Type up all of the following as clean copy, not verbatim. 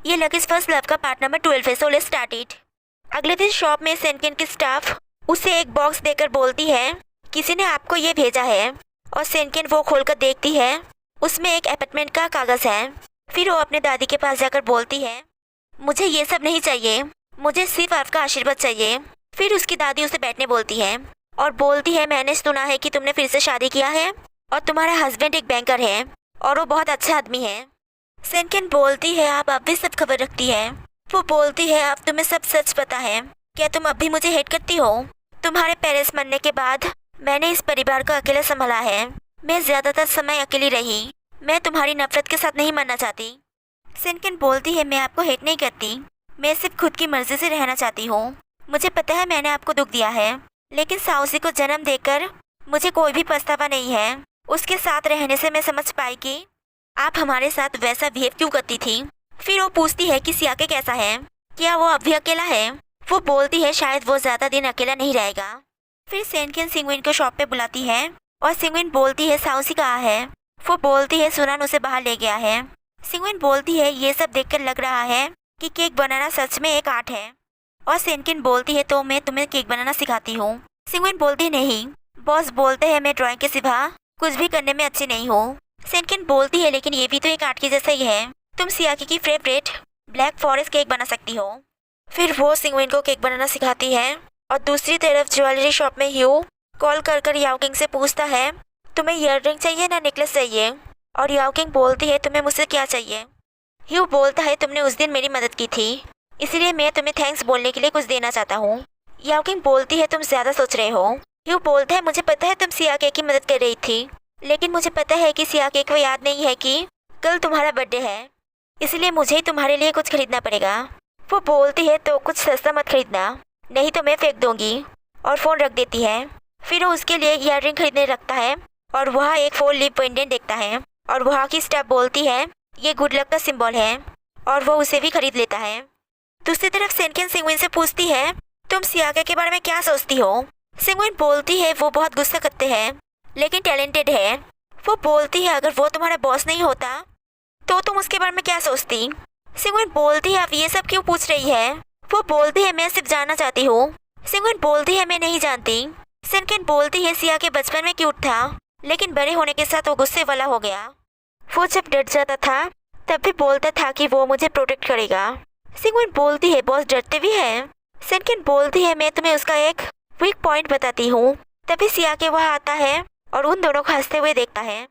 ये luggage first love का part number 12 है, सो लेट्स स्टार्ट इट। अगले दिन शॉप में सेनकेन की स्टाफ उसे एक बॉक्स देकर बोलती है किसी ने आपको ये भेजा है, और सेनकेन वो खोलकर देखती है, उसमें एक अपार्टमेंट का कागज़ है। फिर वो अपने दादी के पास जाकर बोलती है मुझे ये सब नहीं चाहिए, मुझे सिर्फ आपका आशीर्वाद चाहिए। फिर उसकी दादी उसे बैठने बोलती है और बोलती है मैंने सुना है कि तुमने फिर से शादी किया है और तुम्हारा हस्बैंड एक बैंकर है और वो बहुत अच्छा आदमी है। सेनकेन बोलती है आप अब भी सब खबर रखती है। वो बोलती है अब तुम्हें सब सच पता है, क्या तुम अब भी मुझे हेट करती हो? तुम्हारे पेरेंट्स मरने के बाद मैंने इस परिवार को अकेला संभाला है, मैं ज़्यादातर समय अकेली रही, मैं तुम्हारी नफरत के साथ नहीं मरना चाहती। सेनकेन बोलती है मैं आपको हेट नहीं करती, मैं सिर्फ खुद की मर्जी से रहना चाहती हूँ। मुझे पता है मैंने आपको दुख दिया है, लेकिन साउसी को जन्म देकर मुझे कोई भी पछतावा नहीं है। उसके साथ रहने से मैं समझ पाई कि आप हमारे साथ वैसा बिहेव क्यों करती थी। फिर वो पूछती है कि सियाके कैसा है, क्या वो अब भी अकेला है? वो बोलती है शायद वो ज़्यादा दिन अकेला नहीं रहेगा। फिर सेनकेन सिंगविन को शॉप पे बुलाती है और सिंगविन बोलती है साउसी कहाँ है? वो बोलती है सुनान उसे बाहर ले गया है। सिंगविन बोलती है ये सब देखकर लग रहा है कि केक बनाना सच में एक आर्ट है। और सेनकेन बोलती है तो मैं तुम्हें केक बनाना सिखाती हूँ। सिंगविन बोलती है नहीं, बॉस बोलते हैं मैं ड्राइंग के सिवा कुछ भी करने में अच्छी नहीं हूँ। सेनकेन बोलती है लेकिन ये भी तो एक आर्ट की जैसा ही है, तुम सियाके की फेवरेट ब्लैक फॉरेस्ट केक बना सकती हो। फिर वो सिंगविन को केक बनाना सिखाती है और दूसरी तरफ ज्वेलरी शॉप में ह्यू कॉल कर याओकिंग से पूछता है तुम्हें ईयररिंग चाहिए ना नेकलेस चाहिए? और याओकिंग बोलती है तुम्हें मुझसे क्या चाहिए? ह्यू बोलता है तुमने उस दिन मेरी मदद की थी, इसलिए मैं तुम्हें थैंक्स बोलने के लिए कुछ देना चाहता हूँ। याओकिंग बोलती है तुम ज़्यादा सोच रहे हो। ह्यू बोलता है मुझे पता है तुम सियाके की मदद कर रही थी, लेकिन मुझे पता है कि सियाके को याद नहीं है कि कल तुम्हारा बर्थडे है, इसलिए मुझे ही तुम्हारे लिए कुछ खरीदना पड़ेगा। वो बोलती है तो कुछ सस्ता मत खरीदना, नहीं तो मैं फेंक दूंगी, और फ़ोन रख देती है। फिर वो उसके लिए ईयररिंग खरीदने रखता है और वह एक 4 लिप पेंडेंट देखता है और वहाँ की स्टाफ बोलती है ये गुड लक का सिंबल है, और वो उसे भी खरीद लेता है। दूसरी तरफ सेनकेन सिंगविन से पूछती है तुम सियाके के बारे में क्या सोचती हो? सिंगविन बोलती है वो बहुत गुस्सा करते हैं लेकिन टैलेंटेड है। वो बोलती है अगर वो तुम्हारा बॉस नहीं होता तो तुम उसके बारे में क्या सोचती? सिंगविन बोलती है आप ये सब क्यों पूछ रही है? वो बोलती है मैं सिर्फ जानना चाहती हूँ। सिंगविन बोलती है मैं नहीं जानती। सेनकेन बोलती है सियाके बचपन में क्यूट था, लेकिन बड़े होने के साथ वो गुस्से वाला हो गया। वो जब डर जाता था तब भी बोलता था कि वो मुझे प्रोटेक्ट करेगा। सिंगविन बोलती है बॉस डरते भी है। सेनकेन बोलती है मैं तुम्हें उसका एक वीक पॉइंट बताती हूँ। तभी सियाके वहाँ आता है और उन दोनों को हंसते हुए देखता है,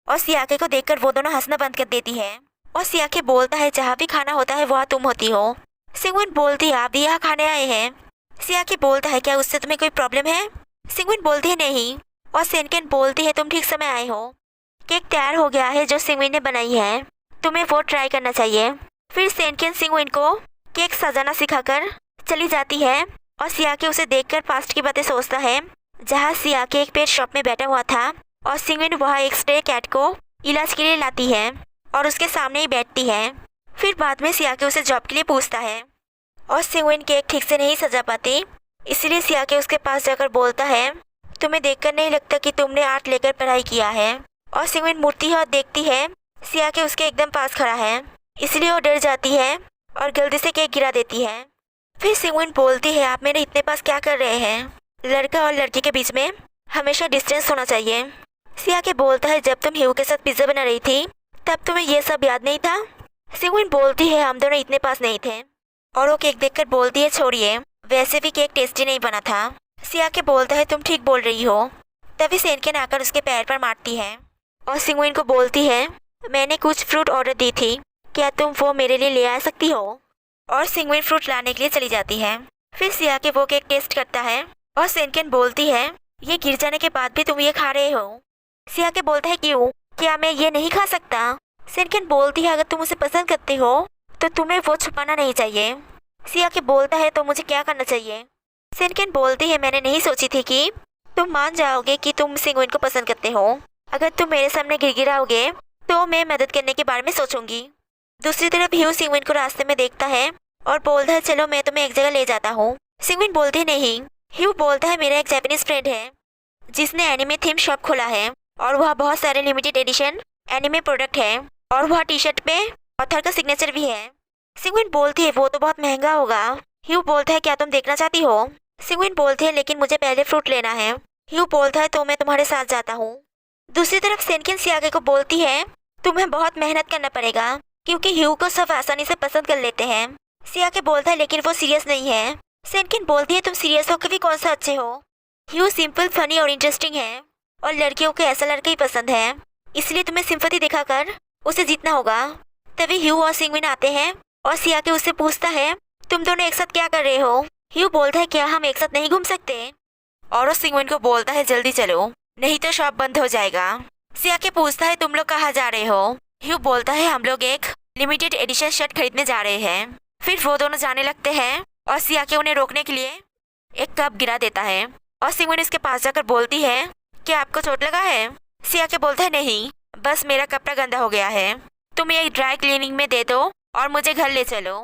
और सियाके को देखकर वो दोनों हंसना बंद कर देती है। और सियाके बोलता है जहाँ भी खाना होता है वहाँ तुम होती हो। सिंगविन बोलती है आप भी यहाँ खाने आए हैं। सियाके बोलता है क्या उससे तुम्हें कोई प्रॉब्लम है? सिंगविन बोलती है नहीं, और सेनकेन बोलती है तुम ठीक समय आए हो। केक तैयार हो गया है जो सिंगविन ने बनाई है, तुम्हें वो ट्राई करना चाहिए। फिर सेनकेन सिंगविन को केक सजाना सिखाकर चली जाती है और सियाके उसे देखकर पास्ट की बातें सोचता है, जहाँ सियाके एक पेट शॉप में बैठा हुआ था और सिंगविन वहाँ एक स्ट्रे कैट को इलाज के लिए लाती है और उसके सामने ही बैठती है। फिर बाद में सियाके उसे जॉब के लिए पूछता है और सिंगविन केक ठीक से नहीं सजा पाती, इसलिए सियाके उसके पास जाकर बोलता है तुम्हें देखकर नहीं लगता कि तुमने आर्ट लेकर पढ़ाई किया है। और सिंगविन मुड़ती है और देखती है सियाके उसके एकदम पास खड़ा है, इसलिए वो डर जाती है और गलती से केक गिरा देती है। फिर सिंगविन बोलती है आप मेरे इतने पास क्या कर रहे हैं? लड़का और लड़की के बीच में हमेशा डिस्टेंस होना चाहिए। सियाके बोलता है जब तुम ह्यू के साथ पिज्ज़ा बना रही थी तब तुम्हें ये सब याद नहीं था? सिंगविन बोलती है हम दोनों इतने पास नहीं थे, और वो केक देखकर बोलती है छोड़िए, वैसे भी केक टेस्टी नहीं बना था। सियाके बोलता है तुम ठीक बोल रही हो। तभी सेनकेन आकर उसके पैर पर मारती है और सिंगविन को बोलती है मैंने कुछ फ्रूट ऑर्डर दी थी, क्या तुम वो मेरे लिए ले आ सकती हो? और सिंगविन फ्रूट लाने के लिए चली जाती है। फिर सियाके वो केक टेस्ट करता है और सेनकेन बोलती है ये गिर जाने के बाद भी तुम ये खा रहे हो? सियाके बोलता है क्यों, क्या मैं ये नहीं खा सकता? सेनकेन बोलती है अगर तुम उसे पसंद करते हो तो तुम्हें वो छुपाना नहीं चाहिए। सियाके बोलता है तो मुझे क्या करना चाहिए? सेनकेन बोलती है मैंने नहीं सोची थी कि तुम मान जाओगे कि तुम सिंगविन को पसंद करते हो। अगर तुम मेरे सामने गिड़गिड़ाओगे तो मैं मदद करने के बारे में सोचूंगी। दूसरी तरफ ह्यू सिंगविन को रास्ते में देखता है और बोलता है चलो मैं तुम्हें एक जगह ले जाता हूँ। सिंगविन बोलती है नहीं। ह्यू बोलता है मेरा एक जापानीज फ्रेंड है जिसने एनिमे थीम शॉप खोला है और वह बहुत सारे लिमिटेड एडिशन एनिमे प्रोडक्ट है और वह टी शर्ट पे ऑथर का सिग्नेचर भी है। सिंगविन बोलती है वो तो बहुत महंगा होगा। ह्यू बोलता है क्या तुम देखना चाहती हो? सिंगविन बोलती है लेकिन मुझे पहले फ्रूट लेना है। ह्यू बोलता है तो मैं तुम्हारे साथ जाता हूँ। दूसरी तरफ सेनकिन सियाके को बोलती है तुम्हें बहुत मेहनत करना पड़ेगा क्योंकि ह्यू को सब आसानी से पसंद कर लेते हैं। सियाके बोलता है लेकिन वो सीरियस नहीं है। सेनकिन बोलती है तुम सीरियस होकर भी कौन सा अच्छे हो। ह्यू सिंपल, फनी और इंटरेस्टिंग है और लड़कियों को ऐसा लड़का ही पसंद है, इसलिए तुम्हें सिंपैथी दिखाकर उसे जीतना होगा। तभी ह्यू और सिंगविन आते हैं और सियाके उससे पूछता है तुम दोनों एक साथ क्या कर रहे हो? ह्यू बोलता है क्या हम एक साथ नहीं घूम सकते? और सिंगविन को बोलता है जल्दी चलो नहीं तो शॉप बंद हो जाएगा। सियाके पूछता है तुम लोग कहाँ जा रहे हो? ह्यू बोलता है हम लोग एक लिमिटेड एडिशन शर्ट खरीदने जा रहे हैं। फिर वो दोनों जाने लगते हैं और सियाके उन्हें रोकने के लिए एक कप गिरा देता है और सिंगविन उसके पास जाकर बोलती है क्या आपको चोट लगा है? सियाके बोलता है नहीं, बस मेरा कपड़ा गंदा हो गया है, तुम ये ड्राई क्लीनिंग में दे दो और मुझे घर ले चलो।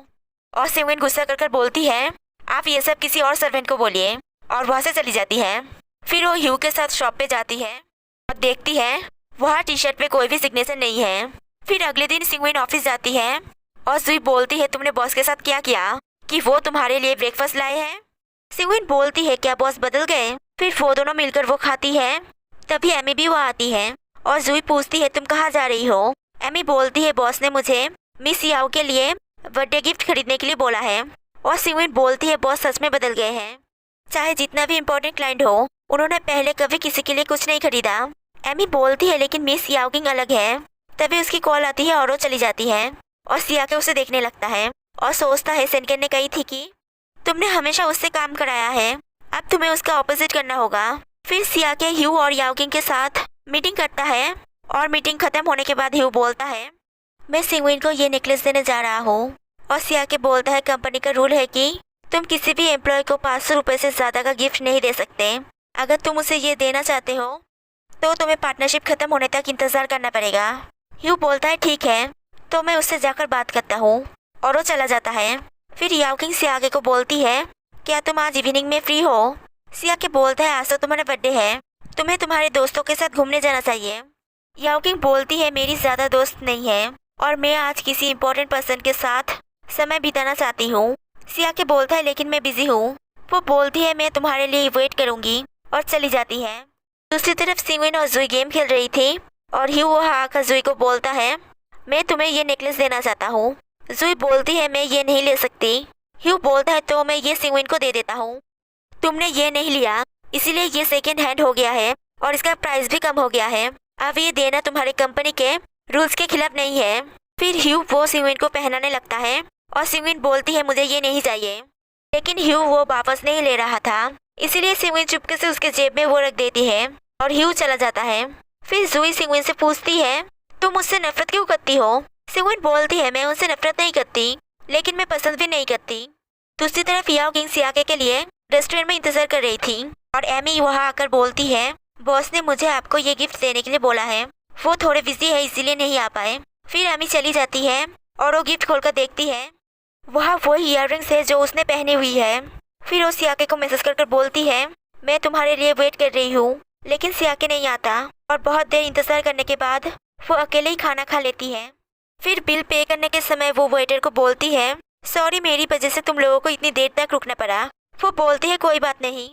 और सिंगविन गुस्सा कर बोलती है आप ये सब किसी और सर्वेंट को बोलिए, और वहाँ से चली जाती है। फिर वो ह्यू के साथ शॉप पे जाती है और देखती है वहाँ टी शर्ट पे कोई भी सिग्नेचर नहीं है। फिर अगले दिन सिंगविन ऑफिस जाती है और जुई बोलती है तुमने बॉस के साथ क्या किया कि वो तुम्हारे लिए ब्रेकफास्ट लाए हैं? सिंगविन बोलती है क्या बॉस बदल गए? फिर वो दोनों मिलकर वो खाती है। तभी एमी भी वहाँ आती है और जुई पूछती है तुम कहाँ जा रही हो? एमी बोलती है बॉस ने मुझे मिस याओ के लिए बर्थडे गिफ्ट खरीदने के लिए बोला है। और सिंगविन बोलती है बॉस सच में बदल गए हैं, चाहे जितना भी इम्पोर्टेंट क्लाइंट हो उन्होंने पहले कभी किसी के लिए कुछ नहीं खरीदा। एमी बोलती है लेकिन मिस याओकिंग अलग है। तभी उसकी कॉल आती है और वो चली जाती है और सियाके उसे देखने लगता है और सोचता है सेनकेन ने कही थी कि तुमने हमेशा उससे काम कराया है, अब तुम्हें उसका ऑपोजिट करना होगा। फिर सियाके ह्यू और याओकिंग के साथ मीटिंग करता है और मीटिंग खत्म होने के बाद ह्यू बोलता है मैं सिंगविन को ये नेकलेस देने जा रहा हूँ। और सियाके बोलता है कंपनी का रूल है कि तुम किसी भी एम्प्लॉय को 500 रुपये से ज़्यादा का गिफ्ट नहीं दे सकते। अगर तुम उसे ये देना चाहते हो तो तुम्हें पार्टनरशिप खत्म होने तक इंतज़ार करना पड़ेगा। ह्यू बोलता है ठीक है, तो मैं उससे जाकर बात करता हूँ और वो चला जाता है। फिर याओकिंग सियाके को बोलती है क्या तुम आज इवनिंग में फ्री हो? सियाके बोलता है आज तो तुम्हारा बर्थडे है, तुम्हें तुम्हारे दोस्तों के साथ घूमने जाना चाहिए। याओकिंग बोलती है मेरी ज़्यादा दोस्त नहीं है और मैं आज किसी इम्पोर्टेंट पर्सन के साथ समय बिताना चाहती हूँ। सियाके बोलता है लेकिन मैं बिजी हूँ। वो बोलती है मैं तुम्हारे लिए वेट करूँगी और चली जाती है। दूसरी तरफ सिंगविन और जुई गेम खेल रही थी और ह्यू वहाँ आकर जुई को बोलता है मैं तुम्हें ये नेकलेस देना चाहता हूँ। जुई बोलती है मैं ये नहीं ले सकती। ह्यू बोलता है तो मैं ये सिंगविन को दे देता हूँ, तुमने ये नहीं लिया इसीलिए ये सेकेंड हैंड हो गया है और इसका प्राइस भी कम हो गया है, अब ये देना तुम्हारी कंपनी के रूल्स के खिलाफ नहीं है। फिर ह्यू वो सिंगविन को पहनाने लगता है और सिंगविन बोलती है मुझे ये नहीं चाहिए, लेकिन ह्यू वो वापस नहीं ले रहा था, इसीलिए सिंगविन चुपके से उसके जेब में वो रख देती है और ह्यू चला जाता है। फिर जुई सिंगविन से पूछती है तुम मुझसे नफरत क्यों करती हो? सिंगविन बोलती है मैं उनसे नफरत नहीं करती, लेकिन मैं पसंद भी नहीं करती। दूसरी तरफ याओकिंग सियाके के लिए रेस्टोरेंट में इंतजार कर रही थी और एमी वहाँ आकर बोलती है बॉस ने मुझे आपको ये गिफ्ट देने के लिए बोला है, वो थोड़े बिजी है इसीलिए नहीं आ पाए। फिर एमी चली जाती है और वो गिफ्ट खोलकर देखती है वहाँ वही ईयररिंग्स है जो उसने पहनी हुई है। फिर वो सियाके को मैसेज कर बोलती है मैं तुम्हारे लिए वेट कर रही हूँ, लेकिन सियाके नहीं आता और बहुत देर इंतजार करने के बाद वो अकेले ही खाना खा लेती है। फिर बिल पे करने के समय वो वेटर को बोलती है सॉरी मेरी वजह से तुम लोगों को इतनी देर तक रुकना पड़ा। वो बोलती है कोई बात नहीं,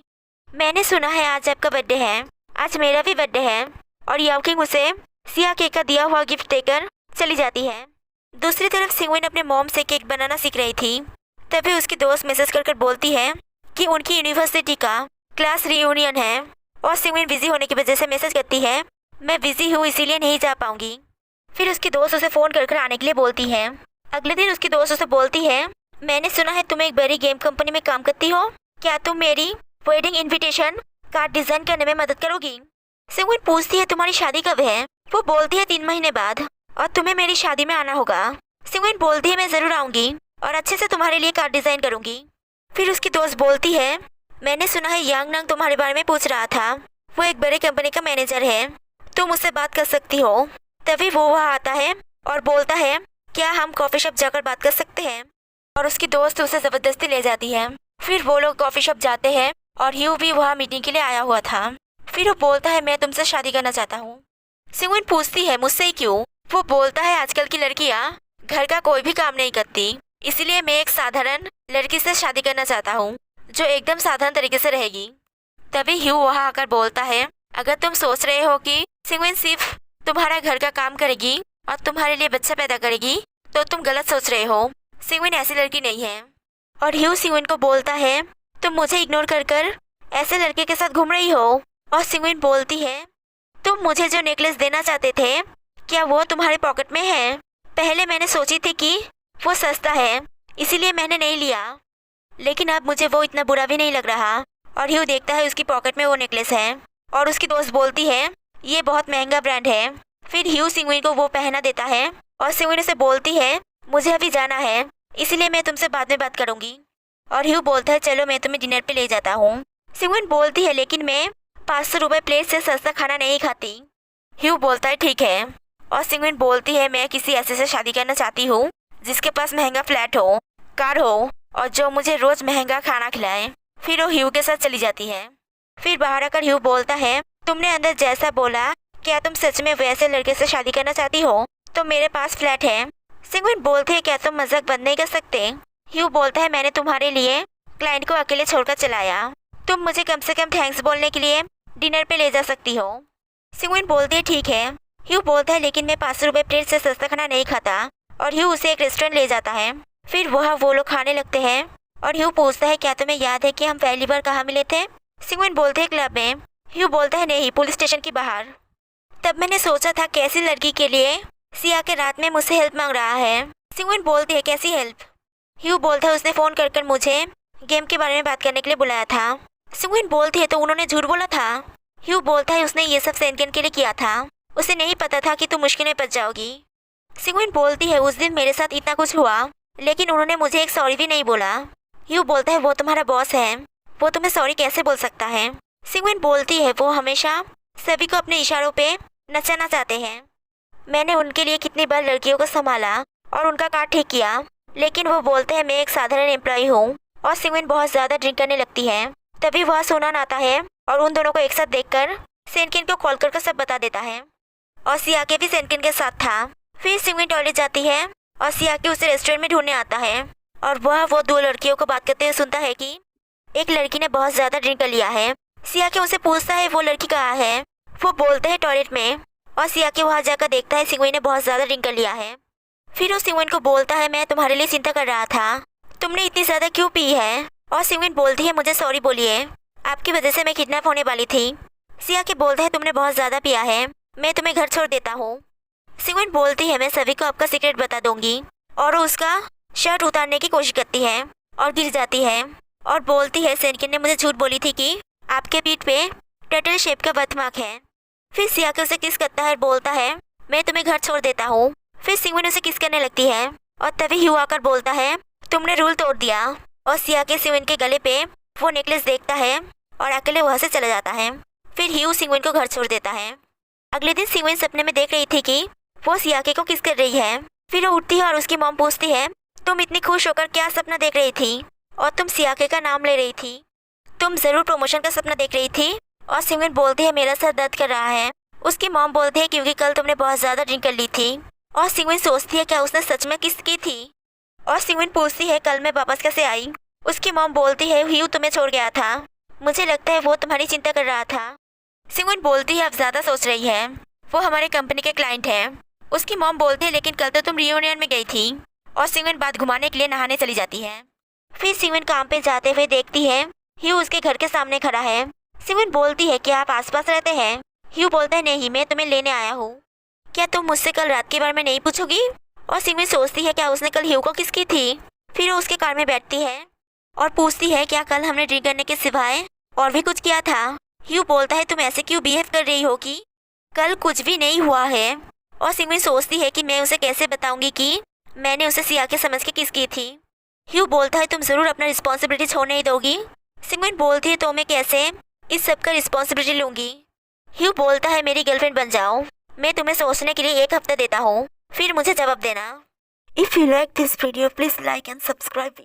मैंने सुना है आज आपका बर्थडे है, आज मेरा भी बर्थडे है। और याओकिंग उसे सियाके का दिया हुआ गिफ्ट देकर चली जाती है। दूसरी तरफ सिंगविन अपने मॉम से केक बनाना सीख रही थी। तभी उसकी दोस्त मैसेज कर बोलती है कि उनकी यूनिवर्सिटी का क्लास रियूनियन है और सिंगविन बिजी होने की वजह से मैसेज करती है मैं बिजी हूँ इसीलिए नहीं जा पाऊंगी। फिर उसकी दोस्त उसे फ़ोन कर आने के लिए बोलती है। अगले दिन उसकी दोस्त उसे बोलती है मैंने सुना है तुम एक बड़ी गेम कंपनी में काम करती हो, क्या तुम मेरी वेडिंग इन्विटेशन कार्ड डिज़ाइन करने में मदद करोगी? सिंगविन पूछती है तुम्हारी शादी कब है? वो बोलती है 3 महीने बाद और तुम्हें मेरी शादी में आना होगा। सिंगविन बोलती है मैं ज़रूर आऊँगी और अच्छे से तुम्हारे लिए कार्ड डिज़ाइन करूँगी। फिर उसकी दोस्त बोलती है मैंने सुना है यांग नंग तुम्हारे बारे में पूछ रहा था, वो एक बड़े कंपनी का मैनेजर है, तुम उससे बात कर सकती हो। तभी वो वहाँ आता है और बोलता है क्या हम कॉफ़ी शॉप जाकर बात कर सकते हैं? और उसकी दोस्त उसे ज़बरदस्ती ले जाती है। फिर वो लोग कॉफ़ी शॉप जाते हैं और ह्यू भी वहाँ मीटिंग के लिए आया हुआ था। फिर वो बोलता है मैं तुमसे शादी करना चाहता हूँ। सिंगविन पूछती है मुझसे ही क्यों? वो बोलता है आजकल की लड़कियाँ घर का कोई भी काम नहीं करती, इसलिए मैं एक साधारण लड़की से शादी करना चाहता हूँ जो एकदम साधारण तरीके से रहेगी। तभी ह्यू वहाँ आकर बोलता है, अगर तुम सोच रहे हो कि सिंगविन सिर्फ तुम्हारा घर का काम करेगी और तुम्हारे लिए बच्चा पैदा करेगी तो तुम गलत सोच रहे हो। सिंगविन ऐसी लड़की नहीं है। और ह्यू सिंगविन को बोलता है, तुम मुझे इग्नोर कर कर ऐसे लड़के के साथ घूम रही हो। और सिंगविन बोलती है, तुम मुझे जो नेकलेस देना चाहते थे क्या वो तुम्हारे पॉकेट में है? पहले मैंने सोची थी कि वो सस्ता है इसीलिए मैंने नहीं लिया, लेकिन अब मुझे वो इतना बुरा भी नहीं लग रहा। और ह्यू देखता है उसकी पॉकेट में वो नेकलेस है और उसकी दोस्त बोलती है, ये बहुत महंगा ब्रांड है। फिर ह्यू सिंगविन को वो पहना देता है और सिंगविन उसे बोलती है, मुझे अभी जाना है इसलिए मैं तुमसे बाद में बात करूंगी। और ह्यू बोलता है, चलो मैं तुम्हें डिनर पे ले जाता हूँ। सिंगविन बोलती है, लेकिन मैं 500 रुपये प्लेट से सस्ता खाना नहीं खाती। ह्यू बोलता है, ठीक है। और सिंगविन बोलती है, मैं किसी ऐसे से शादी करना चाहती हूँ जिसके पास महंगा फ्लैट हो, कार हो और जो मुझे रोज महंगा खाना खिलाए। फिर वो ह्यू के साथ चली जाती है। फिर बाहर आकर ह्यू बोलता है, तुमने अंदर जैसा बोला क्या तुम सच में वैसे लड़के से शादी करना चाहती हो? तो मेरे पास फ्लैट है। सिंगविन बोलते हैं, क्या तुम मजाक बंद नहीं कर सकते? ह्यू बोलता है, मैंने तुम्हारे लिए क्लाइंट को अकेले छोड़कर चलाया, तुम मुझे कम से कम थैंक्स बोलने के लिए डिनर पे ले जा सकती हो। सिंगविन बोलती है, ठीक है। ह्यू बोलता है, लेकिन मैं 500 रुपये प्लेट से सस्ता खाना नहीं खाता। और ह्यू उसे एक रेस्टोरेंट ले जाता है। फिर वह वो लोग खाने लगते हैं और ह्यू पूछता है, क्या तुम्हें याद है कि हम पहली बार कहाँ मिले थे? सिंगविन बोलते हैं, क्लब में। ह्यू बोलता है, नहीं, पुलिस स्टेशन के बाहर। तब मैंने सोचा था कैसी लड़की के लिए सिया के रात में मुझसे हेल्प मांग रहा है। सिंगविन बोलती है, कैसी हेल्प? ह्यू बोलता है, उसने फ़ोन कर मुझे गेम के बारे में बात करने के लिए बुलाया था। सिंगविन बोलती है, तो उन्होंने झूठ बोला था? ह्यू बोलता है, उसने ये सब सेनकेन के लिए किया था, उसे नहीं पता था कि तुम मुश्किल में फंस जाओगी। सिंगविन बोलती है, उस दिन मेरे साथ इतना कुछ हुआ लेकिन उन्होंने मुझे एक सॉरी भी नहीं बोला। ह्यू बोलता है, वो तुम्हारा बॉस है, वो तुम्हें सॉरी कैसे बोल सकता है? सिंगविन बोलती है, वो हमेशा सभी को अपने इशारों पे नचाना चाहते हैं। मैंने उनके लिए कितनी बार लड़कियों को संभाला और उनका कार्ड ठीक किया, लेकिन वो बोलते हैं मैं एक साधारण एम्प्लॉय हूँ। और सिंगविन बहुत ज़्यादा ड्रिंक करने लगती है। तभी वह सोनान आता है और उन दोनों को एक साथ देखकर सेनकिन को कॉल कर सब बता देता है। और सियाके भी सेनकिन के साथ था। फिर सिंगविन टॉयलेट जाती है और सियाके उसे रेस्टोरेंट में ढूंढने आता है और वह वो दो लड़कियों को बात करते हुए सुनता है कि एक लड़की ने बहुत ज़्यादा ड्रिंक कर लिया है। सियाके उसे पूछता है, वो लड़की कहाँ है? वो बोलते हैं टॉयलेट में। और सियाके वहाँ जाकर देखता है सिंगविन ने बहुत ज़्यादा ड्रिंक कर लिया है। फिर वो सिंगविन को बोलता है, मैं तुम्हारे लिए चिंता कर रहा था, तुमने इतनी ज़्यादा क्यों पी है? और सिंगविन बोलती है, मुझे सॉरी बोलिए, आपकी वजह से मैं किडनैप होने वाली थी। सियाके बोलता है, तुमने बहुत ज़्यादा पिया है, मैं तुम्हें घर छोड़ देता हूँ। सिंगविन बोलती है, मैं सभी को आपका सीक्रेट बता दूंगी। और वो उसका शर्ट उतारने की कोशिश करती है और गिर जाती है और बोलती है, सेनकिन ने मुझे झूठ बोली थी कि आपके पीठ पे टर्टल शेप का बर्थमार्क है। फिर सियाके उसे किस करता है और बोलता है, मैं तुम्हें घर छोड़ देता हूँ। फिर सिंगविन उसे किस करने लगती है और तभी ह्यू आकर बोलता है, तुमने रूल तोड़ दिया। और सियाके सिंगविन के गले पे वो नेकलेस देखता है और अकेले वहाँ से चला जाता है। फिर ह्यू सिंगविन को घर छोड़ देता है। अगले दिन सिंगविन सपने में देख रही थी कि वो सियाके को किस कर रही है। फिर वो उठती है और उसकी मॉम पूछती है, तुम इतनी खुश होकर क्या सपना देख रही थी? और तुम सियाके का नाम ले रही थी, तुम ज़रूर प्रमोशन का सपना देख रही थी। और सिंगविन बोलती है, मेरा सर दर्द कर रहा है। उसकी मॉम बोलती है, क्योंकि कल तुमने बहुत ज़्यादा ड्रिंक कर ली थी। और सिंगविन सोचती है, क्या उसने सच में किस की थी? और सिंगविन पूछती है, कल मैं वापस कैसे आई? उसकी मॉम बोलती है, ह्यू तुम्हें छोड़ गया था, मुझे लगता है वो तुम्हारी चिंता कर रहा था। सिंगविन बोलती है, अब ज़्यादा सोच रही है, वो हमारे कंपनी के क्लाइंट हैं। उसकी मॉम बोलती है, लेकिन कल तो तुम रियूनियन में गई थी। और सिंगविन बात घुमाने के लिए नहाने चली जाती है। फिर सिंगविन काम पे जाते हुए देखती है ह्यू उसके घर के सामने खड़ा है। सिंगविन बोलती है, क्या आप आसपास रहते हैं? ह्यू बोलता है, नहीं, मैं तुम्हें लेने आया हूँ, क्या तुम मुझसे कल रात के बारे में नहीं पूछोगी? और सिंगविन सोचती है, क्या उसने कल ह्यू को किस की थी? फिर वो उसके कार में बैठती है और पूछती है, क्या कल हमने ड्रिंक करने के सिवाय और भी कुछ किया था? ह्यू बोलता है, तुम ऐसे क्यों बिहेव कर रही हो कि कल कुछ भी नहीं हुआ है। और सिंगविन सोचती है कि मैं उसे कैसे बताऊंगी कि मैंने उसे सियाके समझ के किस की थी। ह्यू बोलता है, तुम ज़रूर अपना रिस्पॉन्सिबिलिटी छोड़ने ही दोगी? सिंगविन बोलती है, तो मैं कैसे इस सब का रिस्पॉन्सिबिलिटी लूँगी? ह्यू बोलता है, मेरी गर्लफ्रेंड बन जाओ, मैं तुम्हें सोचने के लिए 1 हफ्ता देता हूँ, फिर मुझे जवाब देना। If you like this video please like and subscribe.